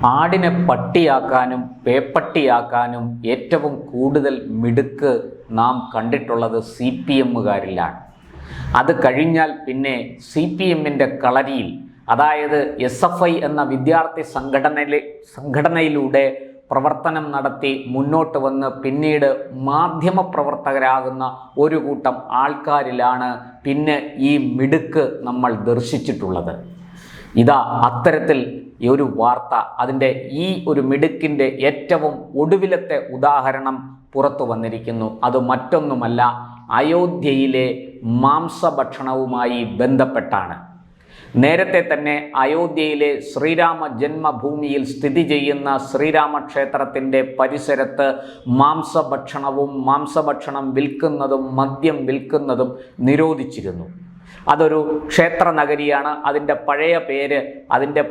ആടിനെ പട്ടിയാക്കാനും പേപ്പട്ടിയാക്കാനും ഏറ്റവും കൂടുതൽ മിടുക്ക് നാം കണ്ടിട്ടുള്ളത് CPM-കാരിലാണ്. അത് കഴിഞ്ഞാൽ പിന്നെ CPM-ൻ്റെ കളരിയിൽ, അതായത് SFI എന്ന വിദ്യാർത്ഥി സംഘടനയിലൂടെ പ്രവർത്തനം നടത്തി മുന്നോട്ട് വന്ന് പിന്നീട് മാധ്യമപ്രവർത്തകരാകുന്ന ഒരു കൂട്ടം ആൾക്കാരിലാണ് പിന്നെ ഈ മിടുക്ക് നമ്മൾ ദർശിച്ചിട്ടുള്ളത്. ഇതാ അത്തരത്തിൽ ഒരു വാർത്ത, അതിൻ്റെ ഈ ഒരു മിടുക്കിൻ്റെ ഏറ്റവും ഒടുവിലത്തെ ഉദാഹരണം പുറത്തു വന്നിരിക്കുന്നു. അത് മറ്റൊന്നുമല്ല, അയോധ്യയിലെ മാംസഭക്ഷണവുമായി ബന്ധപ്പെട്ടാണ്. നേരത്തെ തന്നെ അയോധ്യയിലെ ശ്രീരാമ ജന്മഭൂമിയിൽ സ്ഥിതി ചെയ്യുന്ന ശ്രീരാമക്ഷേത്രത്തിൻ്റെ പരിസരത്ത് മാംസഭക്ഷണം വിൽക്കുന്നതും മദ്യം വിൽക്കുന്നതും നിരോധിച്ചിരുന്നു. അതൊരു ക്ഷേത്ര നഗരിയാണ്. അതിൻ്റെ പഴയ പേര്, അതിൻ്റെ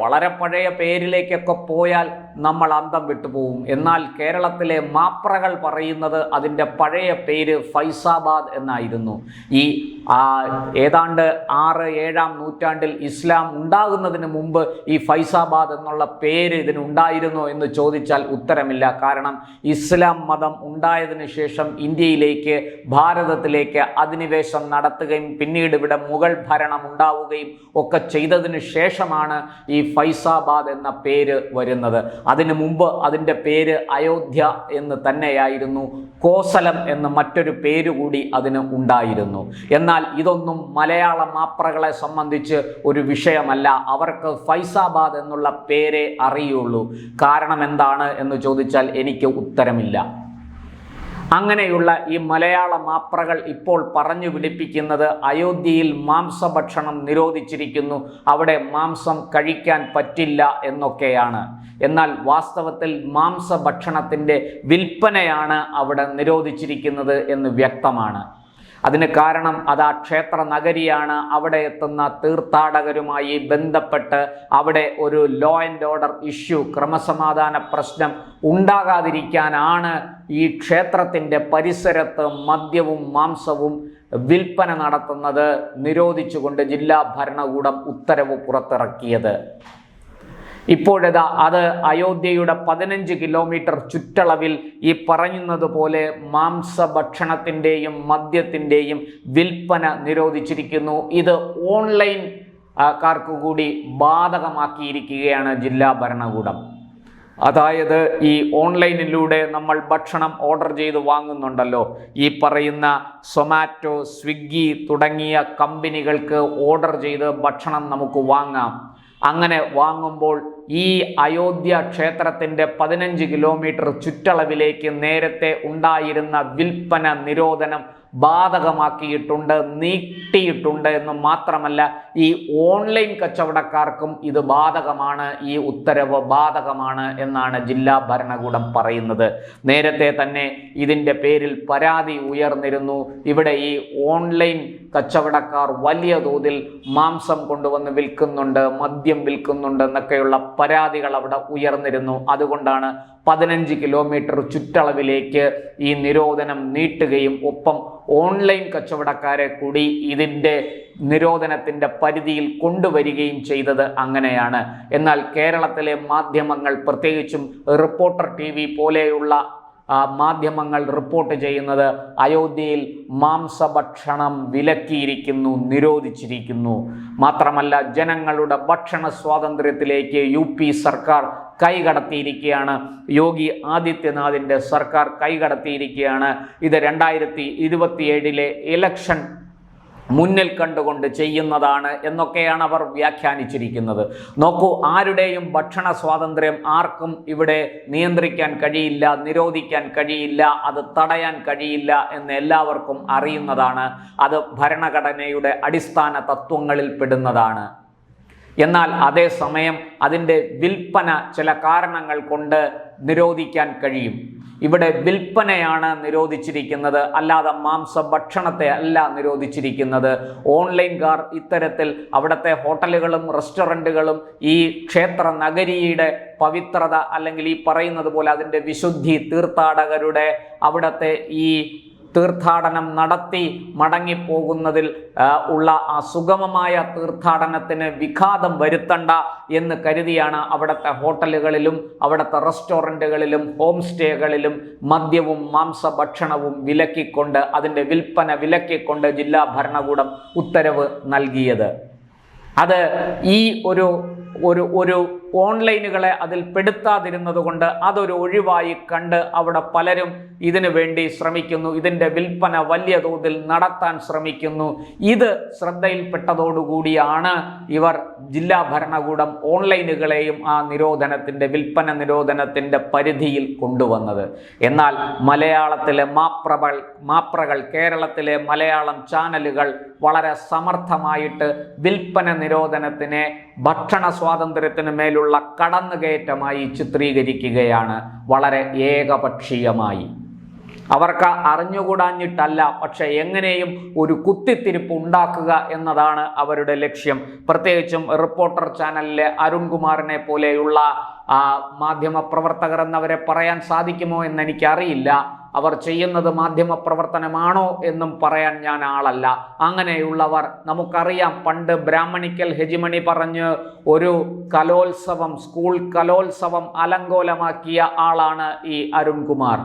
വളരെ പഴയ പേരിലേക്കൊക്കെ പോയാൽ നമ്മൾ അന്തം വിട്ടുപോകും. എന്നാൽ കേരളത്തിലെ മാപ്രകൾ പറയുന്നത് അതിൻ്റെ പഴയ പേര് ഫൈസാബാദ് എന്നായിരുന്നു. ഈ ഏതാണ്ട് 6-7 നൂറ്റാണ്ടിൽ ഇസ്ലാം ഉണ്ടാകുന്നതിന് മുമ്പ് ഈ ഫൈസാബാദ് എന്നുള്ള പേര് ഇതിനുണ്ടായിരുന്നോ എന്ന് ചോദിച്ചാൽ ഉത്തരമില്ല. കാരണം ഇസ്ലാം മതം ഉണ്ടായതിനു ശേഷം ഇന്ത്യയിലേക്ക്, ഭാരതത്തിലേക്ക് അധിനിവേശം നടത്തുകയും പിന്നീട് ഇവിടെ മുഗൾ ഭരണം ഉണ്ടാവുകയും ഒക്കെ ചെയ്തതിനു ശേഷമാണ് ഈ ഫൈസാബാദ് എന്ന പേര് വരുന്നത്. അതിനു മുമ്പ് അതിൻ്റെ പേര് അയോധ്യ എന്ന് തന്നെയായിരുന്നു. കോസലം എന്ന മറ്റൊരു പേരുകൂടി അതിന് ഉണ്ടായിരുന്നു. എന്നാൽ ഇതൊന്നും മലയാള മാപ്രകളെ സംബന്ധിച്ച് ഒരു വിഷയമല്ല. അവർക്ക് ഫൈസാബാദ് എന്നുള്ള പേരേ അറിയുള്ളൂ. കാരണം എന്താണ് എന്ന് ചോദിച്ചാൽ എനിക്ക് ഉത്തരമില്ല. അങ്ങനെയുള്ള ഈ മലയാള മാപ്രകൾ ഇപ്പോൾ പറഞ്ഞു പിടിപ്പിക്കുന്നത് അയോധ്യയിൽ മാംസഭക്ഷണം നിരോധിച്ചിരിക്കുന്നു, അവിടെ മാംസം കഴിക്കാൻ പറ്റില്ല എന്നൊക്കെയാണ്. എന്നാൽ വാസ്തവത്തിൽ മാംസഭക്ഷണത്തിൻ്റെ വിൽപ്പനയാണ് അവിടെ നിരോധിച്ചിരിക്കുന്നത് എന്ന് വ്യക്തമാണ്. അതിന് കാരണം അത് ആ ക്ഷേത്ര നഗരിയാണ്. അവിടെ എത്തുന്ന തീർത്ഥാടകരുമായി ബന്ധപ്പെട്ട് അവിടെ ഒരു ലോ ആൻഡ് ഓർഡർ ഇഷ്യൂ, ക്രമസമാധാന പ്രശ്നം ഉണ്ടാകാതിരിക്കാനാണ് ഈ ക്ഷേത്രത്തിൻ്റെ പരിസരത്ത് മദ്യവും മാംസവും വിൽപ്പന നടത്തുന്നത് നിരോധിച്ചുകൊണ്ട് ജില്ലാ ഭരണകൂടം ഉത്തരവ് പുറത്തിറക്കിയത്. ഇപ്പോഴതാ അത് അയോധ്യയുടെ 15 കിലോമീറ്റർ ചുറ്റളവിൽ ഈ പറയുന്നത് പോലെ മാംസഭക്ഷണത്തിൻ്റെയും മദ്യത്തിൻ്റെയും വിൽപ്പന നിരോധിച്ചിരിക്കുന്നു. ഇത് ഓൺലൈൻ കാർക്ക് കൂടി ബാധകമാക്കിയിരിക്കുകയാണ് ജില്ലാ ഭരണകൂടം. അതായത് ഈ ഓൺലൈനിലൂടെ നമ്മൾ ഭക്ഷണം ഓർഡർ ചെയ്ത് വാങ്ങുന്നുണ്ടല്ലോ, ഈ പറയുന്ന സൊമാറ്റോ, സ്വിഗ്ഗി തുടങ്ങിയ കമ്പനികൾക്ക് ഓർഡർ ചെയ്ത് ഭക്ഷണം നമുക്ക് വാങ്ങാം. അങ്ങനെ വാങ്ങുമ്പോൾ ഈ അയോധ്യ ക്ഷേത്രത്തിൻ്റെ 15 കിലോമീറ്റർ ചുറ്റളവിലേക്ക് നേരത്തെ ഉണ്ടായിരുന്ന വിൽപ്പന നിരോധനം ബാധകമാക്കിയിട്ടുണ്ട്, നീട്ടിയിട്ടുണ്ട് എന്ന് മാത്രമല്ല ഈ ഓൺലൈൻ കച്ചവടക്കാർക്കും ഇത് ബാധകമാണ്, ഈ ഉത്തരവ് ബാധകമാണ് എന്നാണ് ജില്ലാ ഭരണകൂടം പറയുന്നത്. നേരത്തെ തന്നെ ഇതിൻ്റെ പേരിൽ പരാതി ഉയർന്നിരുന്നു. ഇവിടെ ഈ ഓൺലൈൻ കച്ചവടക്കാർ വലിയ തോതിൽ മാംസം കൊണ്ടുവന്ന് വിൽക്കുന്നുണ്ട്, മദ്യം വിൽക്കുന്നുണ്ട് എന്നൊക്കെയുള്ള പരാതികൾ അവിടെ ഉയർന്നിരുന്നു. അതുകൊണ്ടാണ് 15 കിലോമീറ്റർ ചുറ്റളവിലേക്ക് ഈ നിരോധനം നീട്ടുകയും ഒപ്പം ഓൺലൈൻ കച്ചവടക്കാരെ കൂടി ഇതിൻ്റെ നിരോധനത്തിൻ്റെ പരിധിയിൽ കൊണ്ടുവരികയും ചെയ്തത് അങ്ങനെയാണ്. എന്നാൽ കേരളത്തിലെ മാധ്യമങ്ങൾ, പ്രത്യേകിച്ചും റിപ്പോർട്ടർ TV പോലെയുള്ള മാധ്യമങ്ങൾ റിപ്പോർട്ട് ചെയ്യുന്നത് അയോധ്യയിൽ മാംസഭക്ഷണം വിലക്കിയിരിക്കുന്നു, നിരോധിച്ചിരിക്കുന്നു. മാത്രമല്ല ജനങ്ങളുടെ ഭക്ഷണ സ്വാതന്ത്ര്യത്തിലേക്ക് UP സർക്കാർ കൈകടത്തിയിരിക്കുകയാണ്. യോഗി ആദിത്യനാഥിൻ്റെ സർക്കാർ കൈകടത്തിയിരിക്കുകയാണ്. ഇത് 2027 ഇലക്ഷൻ മുന്നിൽ കണ്ടുകൊണ്ട് ചെയ്യുന്നതാണ് എന്നൊക്കെയാണ് അവർ വ്യാഖ്യാനിച്ചിരിക്കുന്നത്. നോക്കൂ, ആരുടെയും ഭക്ഷണ സ്വാതന്ത്ര്യം ആർക്കും ഇവിടെ നിയന്ത്രിക്കാൻ കഴിയില്ല, നിരോധിക്കാൻ കഴിയില്ല, അത് തടയാൻ കഴിയില്ല എന്ന് എല്ലാവർക്കും അറിയുന്നതാണ്. അത് ഭരണഘടനയുടെ അടിസ്ഥാന തത്വങ്ങളിൽ പെടുന്നതാണ്. എന്നാൽ അതേസമയം അതിൻ്റെ വിൽപ്പന ചില കാരണങ്ങൾ കൊണ്ട് നിരോധിക്കാൻ കഴിയും. ഇവിടെ വിൽപ്പനയാണ് നിരോധിച്ചിരിക്കുന്നത്, അല്ലാതെ മാംസഭക്ഷണത്തെ അല്ല നിരോധിച്ചിരിക്കുന്നത്. ഓൺലൈൻകാർ ഇത്തരത്തിൽ അവിടുത്തെ ഹോട്ടലുകളും റെസ്റ്റോറൻറ്റുകളും ഈ ക്ഷേത്ര നഗരിയുടെ പവിത്രത അല്ലെങ്കിൽ ഈ പറയുന്നത് പോലെ അതിൻ്റെ വിശുദ്ധി, തീർത്ഥാടകരുടെ അവിടുത്തെ ഈ തീർത്ഥാടനം നടത്തി മടങ്ങിപ്പോകുന്നതിൽ ഉള്ള ആ സുഗമമായ തീർത്ഥാടനത്തിന് വിഘാതം വരുത്തണ്ട എന്ന് കരുതിയാണ് അവിടുത്തെ ഹോട്ടലുകളിലും അവിടുത്തെ റെസ്റ്റോറൻറ്റുകളിലും ഹോം സ്റ്റേകളിലും മദ്യവും മാംസഭക്ഷണവും വിലക്കിക്കൊണ്ട് അതിൻ്റെ വിൽപ്പന വിലക്കിക്കൊണ്ട് ജില്ലാ ഭരണകൂടം ഉത്തരവ് നൽകിയത്. അത് ഈ ഒരു ഓൺലൈനുകളെ അതിൽ പെടുത്താതിരുന്നത് കൊണ്ട് അതൊരു ഒഴിവായി കണ്ട് അവിടെ പലരും ഇതിനു വേണ്ടി ശ്രമിക്കുന്നു. ഇതിൻ്റെ വിൽപ്പന വലിയ തോതിൽ നടത്താൻ ശ്രമിക്കുന്നു. ഇത് ശ്രദ്ധയിൽപ്പെട്ടതോടുകൂടിയാണ് ഇവർ ജില്ലാ ഭരണകൂടം ഓൺലൈനുകളെയും ആ നിരോധനത്തിൻ്റെ വിൽപ്പന നിരോധനത്തിൻ്റെ പരിധിയിൽ കൊണ്ടുവന്നത്. എന്നാൽ മലയാളത്തിലെ മാപ്രകൾ കേരളത്തിലെ മലയാളം ചാനലുകൾ വളരെ സമർത്ഥമായിട്ട് വിൽപ്പന നിരോധനത്തിനെ ഭക്ഷണ സ്വാതന്ത്ര്യത്തിന് മേലുള്ള കടന്നുകയറ്റമായി ചിത്രീകരിക്കുകയാണ്, വളരെ ഏകപക്ഷീയമായി. അവർക്ക് അറിഞ്ഞുകൂടാഞ്ഞിട്ടല്ല, പക്ഷെ എങ്ങനെയും ഒരു കുത്തിത്തിരിപ്പ് ഉണ്ടാക്കുക എന്നതാണ് അവരുടെ ലക്ഷ്യം. പ്രത്യേകിച്ചും റിപ്പോർട്ടർ ചാനലിലെ അരുൺകുമാറിനെ പോലെയുള്ള മാധ്യമപ്രവർത്തകർ എന്നവരെ പറയാൻ സാധിക്കുമോ എന്നെനിക്കറിയില്ല. അവർ ചെയ്യുന്നത് മാധ്യമപ്രവർത്തനമാണോ എന്നും പറയാൻ ഞാൻ ആളല്ല. അങ്ങനെയുള്ളവർ നമുക്കറിയാം, പണ്ട് ബ്രാഹ്മണിക്കൽ ഹെജിമണി പറഞ്ഞ് ഒരു കലോത്സവം, സ്കൂൾ കലോത്സവം അലങ്കോലമാക്കിയ ആളാണ് ഈ അരുൺകുമാർ.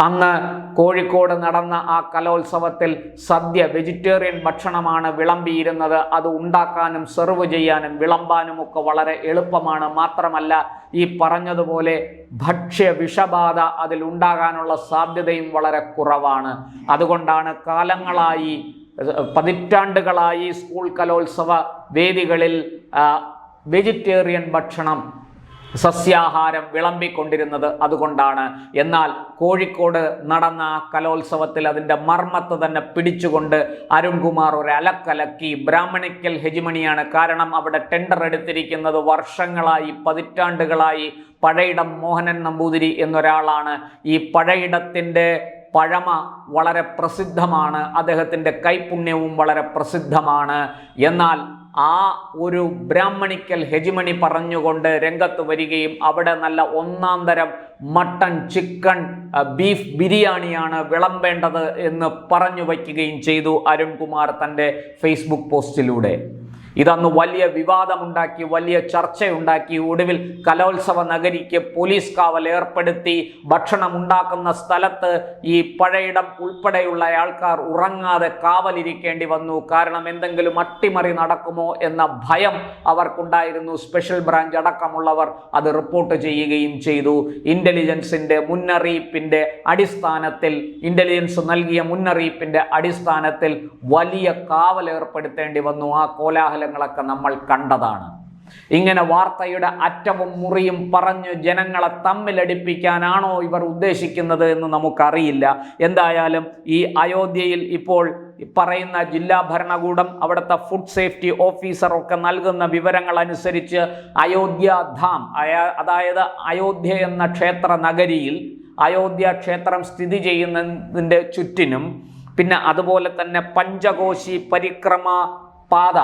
അന്ന് കോഴിക്കോട് നടന്ന ആ കലോത്സവത്തിൽ സദ്യ വെജിറ്റേറിയൻ ഭക്ഷണമാണ് വിളമ്പിയിരുന്നത്. അത് ഉണ്ടാക്കാനും സെർവ് ചെയ്യാനും വിളമ്പാനും ഒക്കെ വളരെ എളുപ്പമാണ്. മാത്രമല്ല, ഈ പറഞ്ഞതുപോലെ ഭക്ഷ്യ വിഷബാധ അതിൽ ഉണ്ടാകാനുള്ള സാധ്യതയും വളരെ കുറവാണ്. അതുകൊണ്ടാണ് കാലങ്ങളായി, പതിറ്റാണ്ടുകളായി സ്കൂൾ കലോത്സവ വേദികളിൽ വെജിറ്റേറിയൻ ഭക്ഷണം, സസ്യാഹാരം വിളമ്പിക്കൊണ്ടിരുന്നത്. അതുകൊണ്ടാണ്. എന്നാൽ കോഴിക്കോട് നടന്ന ആ കലോത്സവത്തിൽ അതിൻ്റെ മർമ്മത്ത് തന്നെ പിടിച്ചുകൊണ്ട് അരുൺകുമാർ ഒരു അലക്കലക്കി. ബ്രാഹ്മണിക്കൽ ഹെജിമണിയാണ് കാരണം. അവിടെ ടെൻഡർ എടുത്തിരിക്കുന്നത് വർഷങ്ങളായി, പതിറ്റാണ്ടുകളായി പഴയിടം മോഹനൻ നമ്പൂതിരി എന്നൊരാളാണ്. ഈ പഴയിടത്തിൻ്റെ പഴമ വളരെ പ്രസിദ്ധമാണ്, അദ്ദേഹത്തിൻ്റെ കൈപുണ്യവും വളരെ പ്രസിദ്ധമാണ്. എന്നാൽ ആ ഒരു ബ്രാഹ്മണിക്കൽ ഹെജിമണി പറഞ്ഞുകൊണ്ട് രംഗത്ത് വരികയും അവിടെ നല്ല ഒന്നാം തരം മട്ടൺ, ചിക്കൻ, ബീഫ് ബിരിയാണിയാണ് വിളമ്പേണ്ടത് എന്ന് പറഞ്ഞു വയ്ക്കുകയും ചെയ്തു അരുൺകുമാർ തൻ്റെ ഫേസ്ബുക്ക് പോസ്റ്റിലൂടെ. ഇതന്ന് വലിയ വിവാദമുണ്ടാക്കി, വലിയ ചർച്ചയുണ്ടാക്കി. ഒടുവിൽ കലോത്സവ നഗരിക്ക് പോലീസ് കാവൽ ഏർപ്പെടുത്തി. ഭക്ഷണം ഉണ്ടാക്കുന്ന സ്ഥലത്ത് ഈ പഴയിടം ഉൾപ്പെടെയുള്ള ആൾക്കാർ ഉറങ്ങാതെ കാവലിരിക്കേണ്ടി വന്നു. കാരണം എന്തെങ്കിലും അട്ടിമറി നടക്കുമോ എന്ന ഭയം അവർക്കുണ്ടായിരുന്നു. സ്പെഷ്യൽ ബ്രാഞ്ച് അടക്കമുള്ളവർ അത് റിപ്പോർട്ട് ചെയ്യുകയും ചെയ്തു. ഇന്റലിജൻസിൻ്റെ മുന്നറിയിപ്പിൻ്റെ അടിസ്ഥാനത്തിൽ, ഇന്റലിജൻസ് നൽകിയ മുന്നറിയിപ്പിൻ്റെ അടിസ്ഥാനത്തിൽ വലിയ കാവൽ ഏർപ്പെടുത്തേണ്ടി വന്നു. ആ കോലാഹലങ്ങളൊക്കെ നമ്മൾ കണ്ടതാണ്. ഇങ്ങനെ വാർത്തയുടെ അറ്റവും മുറിയും പറഞ്ഞ് ജനങ്ങളെ തമ്മിലടിപ്പിക്കാനാണോ ഇവർ ഉദ്ദേശിക്കുന്നത് എന്ന് നമുക്കറിയില്ല. എന്തായാലും ഈ അയോധ്യയിൽ ഇപ്പോൾ പറയുന്ന ജില്ലാ ഭരണകൂടം, അവിടുത്തെ ഫുഡ് സേഫ്റ്റി ഓഫീസർ ഒക്കെ നൽകുന്ന വിവരങ്ങൾ അനുസരിച്ച് അയോധ്യാധാം, അതായത് അയോധ്യ എന്ന ക്ഷേത്ര നഗരിയിൽ അയോധ്യ ക്ഷേത്രം സ്ഥിതി ചെയ്യുന്നതിൻ്റെ ചുറ്റിനും, പിന്നെ അതുപോലെ തന്നെ പഞ്ചകോശി പരിക്രമ പാത,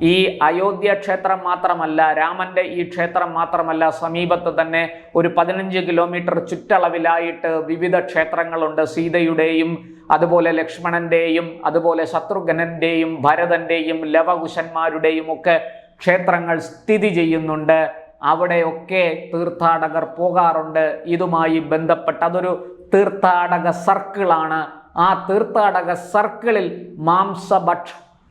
ഈ അയോധ്യ ക്ഷേത്രം മാത്രമല്ല, രാമൻ്റെ ഈ ക്ഷേത്രം മാത്രമല്ല, സമീപത്ത് തന്നെ ഒരു 15 കിലോമീറ്റർ ചുറ്റളവിലായിട്ട് വിവിധ ക്ഷേത്രങ്ങളുണ്ട്. സീതയുടെയും അതുപോലെ ലക്ഷ്മണൻ്റെയും അതുപോലെ ശത്രുഘ്നൻ്റെയും ഭരതൻ്റെയും ലവകുശന്മാരുടെയും ഒക്കെ ക്ഷേത്രങ്ങൾ സ്ഥിതി ചെയ്യുന്നുണ്ട്. അവിടെയൊക്കെ തീർത്ഥാടകർ പോകാറുണ്ട്. ഇതുമായി ബന്ധപ്പെട്ട് അതൊരു തീർത്ഥാടക സർക്കിളാണ്. ആ തീർത്ഥാടക സർക്കിളിൽ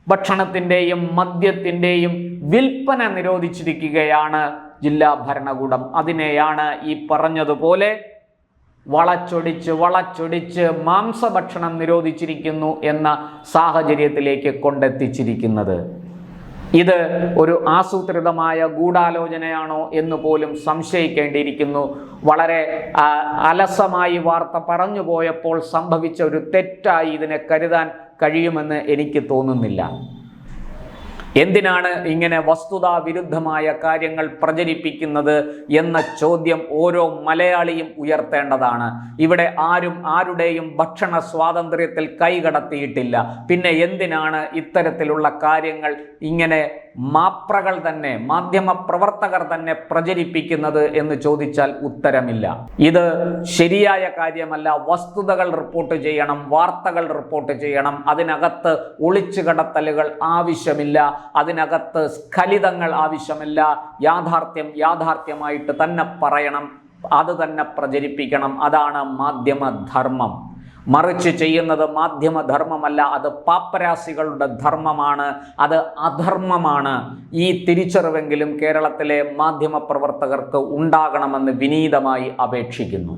ഭക്ഷണത്തിൻ്റെയും മദ്യത്തിൻ്റെയും വിൽപ്പന നിരോധിച്ചിരിക്കുകയാണ് ജില്ലാ ഭരണകൂടം. അതിനെയാണ് ഈ പറഞ്ഞതുപോലെ വളച്ചൊടിച്ച് മാംസഭക്ഷണം നിരോധിച്ചിരിക്കുന്നു എന്ന സാഹചര്യത്തിലേക്ക് കൊണ്ടെത്തിച്ചിരിക്കുന്നത്. ഇത് ഒരു ആസൂത്രിതമായ ഗൂഢാലോചനയാണോ എന്ന് പോലും സംശയിക്കേണ്ടിയിരിക്കുന്നു. വളരെ അലസമായി വാർത്ത പറഞ്ഞു പോയപ്പോൾ സംഭവിച്ച ഒരു തെറ്റായി ഇതിനെ കരുതാൻ കഴിയുമെന്ന് എനിക്ക് തോന്നുന്നില്ല. എന്തിനാണ് ഇങ്ങനെ വസ്തുതാ വിരുദ്ധമായ കാര്യങ്ങൾ പ്രചരിപ്പിക്കുന്നത് എന്ന ചോദ്യം ഓരോ മലയാളിയും ഉയർത്തേണ്ടതാണ്. ഇവിടെ ആരും ആരുടെയും ഭക്ഷണ സ്വാതന്ത്ര്യത്തിൽ കൈകടത്തിയിട്ടില്ല. പിന്നെ എന്തിനാണ് ഇത്തരത്തിലുള്ള കാര്യങ്ങൾ ഇങ്ങനെ മാപ്രകൾ തന്നെ, മാധ്യമ പ്രവർത്തകർ തന്നെ പ്രചരിപ്പിക്കുന്നത് എന്ന് ചോദിച്ചാൽ ഉത്തരമില്ല. ഇത് ശരിയായ കാര്യമല്ല. വസ്തുതകൾ റിപ്പോർട്ട് ചെയ്യണം, വാർത്തകൾ റിപ്പോർട്ട് ചെയ്യണം. അതിനകത്ത് ഒളിച്ചു കടത്തലുകൾ ആവശ്യമില്ല, അതിനകത്ത് സ്ഖലിതങ്ങൾ ആവശ്യമില്ല. യാഥാർത്ഥ്യം യാഥാർത്ഥ്യമായിട്ട് തന്നെ പറയണം, അത് തന്നെ പ്രചരിപ്പിക്കണം. അതാണ് മാധ്യമധർമ്മം. മറിച്ച് ചെയ്യുന്നത് മാധ്യമധർമ്മമല്ല, അത് പാപ്പരാസികളുടെ ധർമ്മമാണ്, അത് അധർമ്മമാണ്. ഈ തിരിച്ചറിവെങ്കിലും കേരളത്തിലെ മാധ്യമ പ്രവർത്തകർക്ക് ഉണ്ടാകണമെന്ന് വിനീതമായി അപേക്ഷിക്കുന്നു.